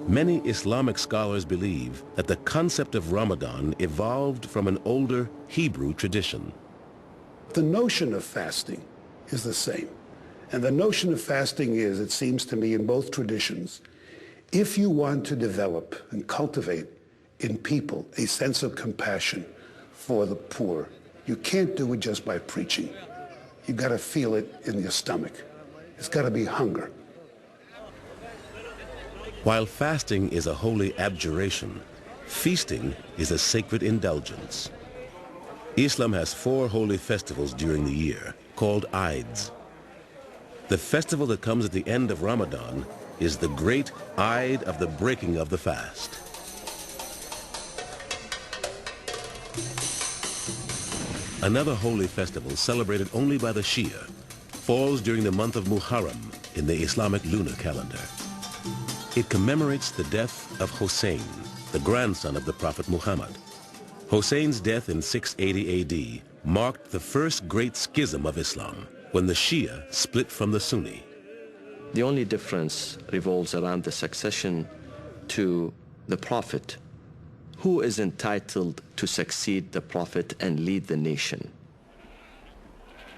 Many Islamic scholars believe that the concept of Ramadan evolved from an older Hebrew tradition. The notion of fasting is the same. And the notion of fasting is, it seems to me, in both traditions, if you want to develop and cultivate in people a sense of compassion for the poor, you can't do it just by preaching. You've got to feel it in your stomach. It's got to be hunger. While fasting is a holy abjuration, feasting is a sacred indulgence. Islam has 4 holy festivals during the year, called Eids. The festival that comes at the end of Ramadan is the great Eid of the breaking of the fast. Another holy festival celebrated only by the Shia falls during the month of Muharram in the Islamic lunar calendar. It commemorates the death of Hussein, the grandson of the Prophet Muhammad. Hussein's death in 680 AD marked the first great schism of Islam, when the Shia split from the Sunni. The only difference revolves around the succession to the Prophet. Who is entitled to succeed the Prophet and lead the nation?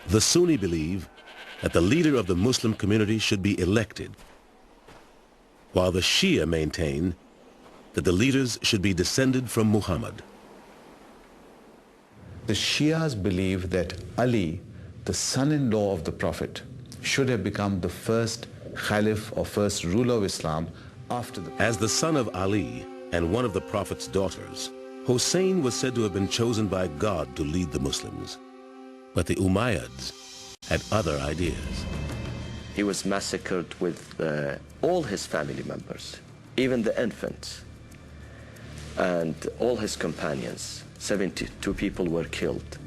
The Sunni believe that the leader of the Muslim community should be elected, while the Shia maintain that the leaders should be descended from Muhammad. The Shias believe that Ali, the son-in-law of the Prophet, should have become the first Caliph or first ruler of Islam after the Prophet. As the son of Ali and one of the Prophet's daughters, Hussein was said to have been chosen by God to lead the Muslims. But the Umayyads had other ideas. He was massacred with all his family members, even the infants, and all his companions. 72 people were killed.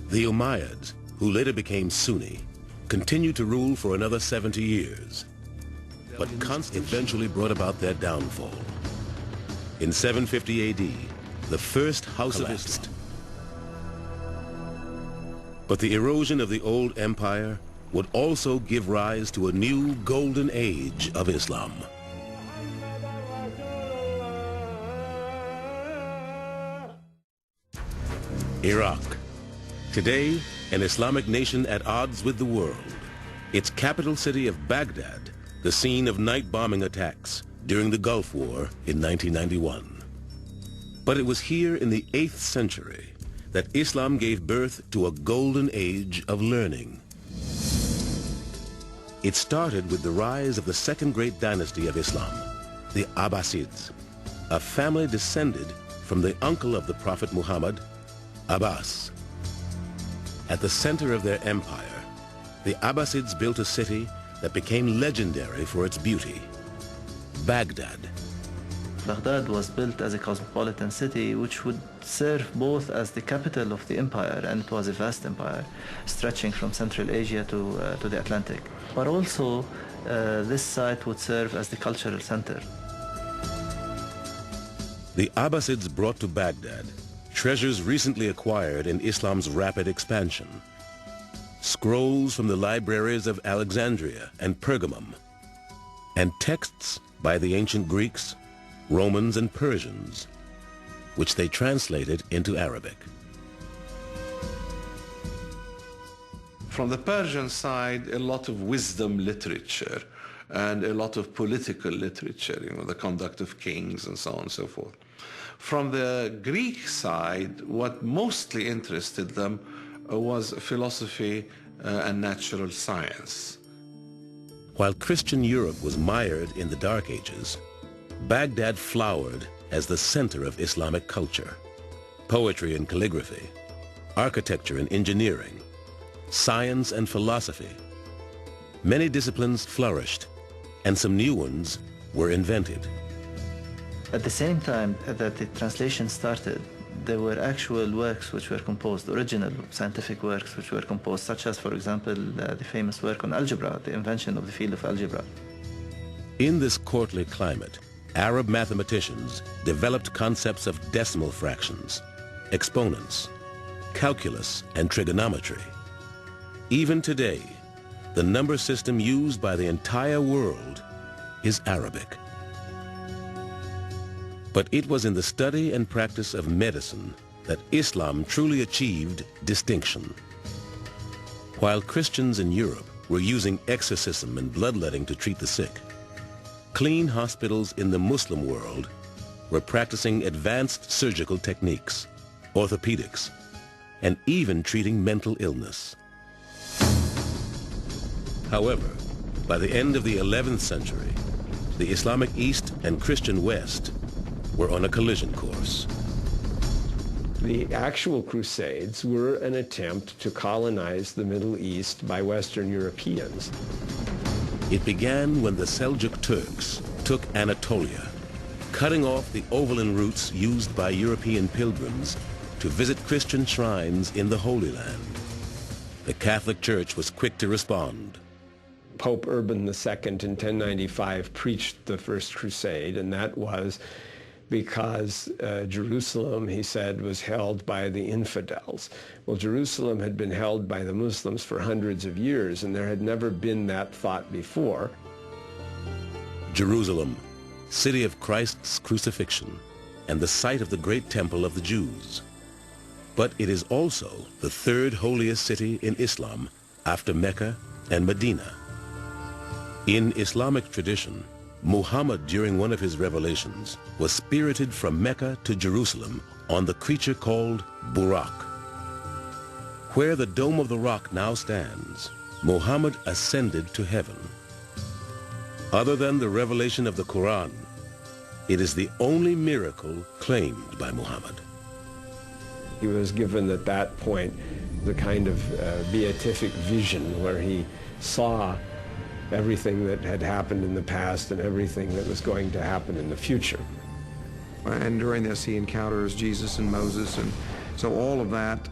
The Umayyads, who later became Sunni, continued to rule for another 70 years. But Constantine eventually brought about their downfall. In 750 AD, the first house of Islam. But the erosion of the old empire would also give rise to a new golden age of Islam. Iraq. Today, an Islamic nation at odds with the world. Its capital city of Baghdad, the scene of night bombing attacks during the Gulf War in 1991. But it was here in the 8th century that Islam gave birth to a golden age of learning. It started with the rise of the second great dynasty of Islam, the Abbasids, a family descended from the uncle of the Prophet Muhammad, Abbas. At the center of their empire, the Abbasids built a city that became legendary for its beauty, Baghdad. Baghdad was built as a cosmopolitan city which would serve both as the capital of the empire, and it was a vast empire stretching from Central Asia to the Atlantic. But also this site would serve as the cultural center. The Abbasids brought to Baghdad treasures recently acquired in Islam's rapid expansion. Scrolls from the libraries of Alexandria and Pergamum, and texts by the ancient Greeks, Romans, and Persians, which they translated into Arabic. From the Persian side, a lot of wisdom literature and a lot of political literature, the conduct of kings and so on and so forth. From the Greek side, what mostly interested them was philosophy and natural science. While Christian Europe was mired in the Dark Ages, Baghdad flowered as the center of Islamic culture. Poetry and calligraphy, architecture and engineering, science and philosophy. Many disciplines flourished, and some new ones were invented. At the same time that the translation started, there were actual works which were composed, original scientific works which were composed, such as, for example, the famous work on algebra, the invention of the field of algebra. In this courtly climate, Arab mathematicians developed concepts of decimal fractions, exponents, calculus, and trigonometry. Even today, the number system used by the entire world is Arabic. But it was in the study and practice of medicine that Islam truly achieved distinction. While Christians in Europe were using exorcism and bloodletting to treat the sick, clean hospitals in the Muslim world were practicing advanced surgical techniques, orthopedics, and even treating mental illness. However, by the end of the 11th century, the Islamic East and Christian West were on a collision course. The actual Crusades were an attempt to colonize the Middle East by Western Europeans. It began when the Seljuk Turks took Anatolia, cutting off the overland routes used by European pilgrims to visit Christian shrines in the Holy Land. The Catholic Church was quick to respond. Pope Urban II in 1095 preached the First Crusade, and that was because Jerusalem, he said, was held by the infidels. Well, Jerusalem had been held by the Muslims for hundreds of years, and there had never been that thought before. Jerusalem, city of Christ's crucifixion, and the site of the great temple of the Jews. But it is also the third holiest city in Islam after Mecca and Medina. In Islamic tradition, Muhammad, during one of his revelations, was spirited from Mecca to Jerusalem on the creature called Burak. Where the Dome of the Rock now stands, Muhammad ascended to heaven. Other than the revelation of the Quran, it is the only miracle claimed by Muhammad. He was given at that point the kind of beatific vision where he saw everything that had happened in the past and everything that was going to happen in the future. And during this he encounters Jesus and Moses, and so all of that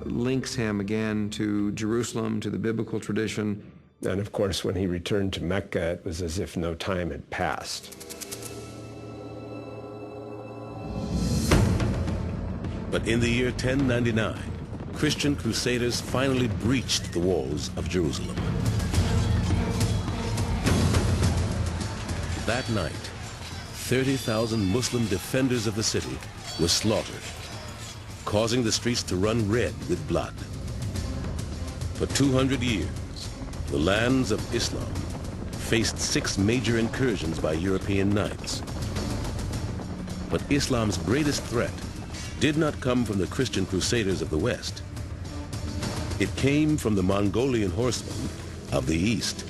links him again to Jerusalem, to the biblical tradition. And of course when he returned to Mecca, it was as if no time had passed. But in the year 1099, Christian crusaders finally breached the walls of Jerusalem. That night, 30,000 Muslim defenders of the city were slaughtered, causing the streets to run red with blood. For 200 years, the lands of Islam faced 6 major incursions by European knights. But Islam's greatest threat did not come from the Christian crusaders of the West. It came from the Mongolian horsemen of the East.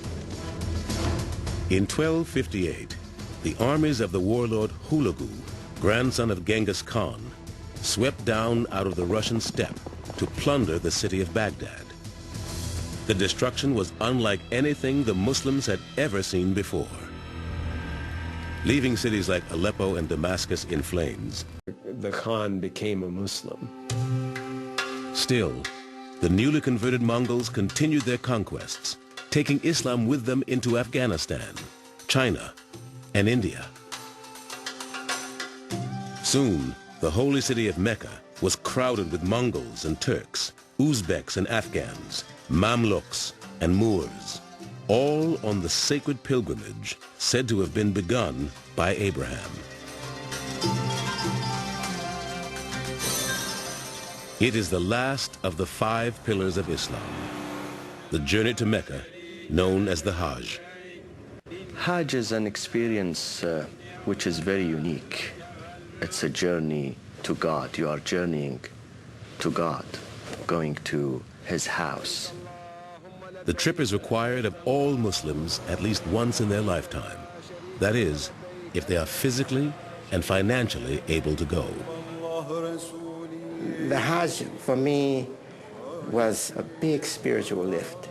In 1258, the armies of the warlord Hulagu, grandson of Genghis Khan, swept down out of the Russian steppe to plunder the city of Baghdad. The destruction was unlike anything the Muslims had ever seen before. Leaving cities like Aleppo and Damascus in flames, The Khan became a Muslim. still, the newly converted Mongols continued their conquests, taking Islam with them into Afghanistan, China, and India. Soon, the holy city of Mecca was crowded with Mongols and Turks, Uzbeks and Afghans, Mamluks and Moors, all on the sacred pilgrimage said to have been begun by Abraham. It is the last of the 5 pillars of Islam, the journey to Mecca, known as the Hajj. Hajj is an experience which is very unique. It's a journey to God. You are journeying to God, going to His house. The trip is required of all Muslims at least once in their lifetime. That is, if they are physically and financially able to go. The Hajj, for me, was a big spiritual lift.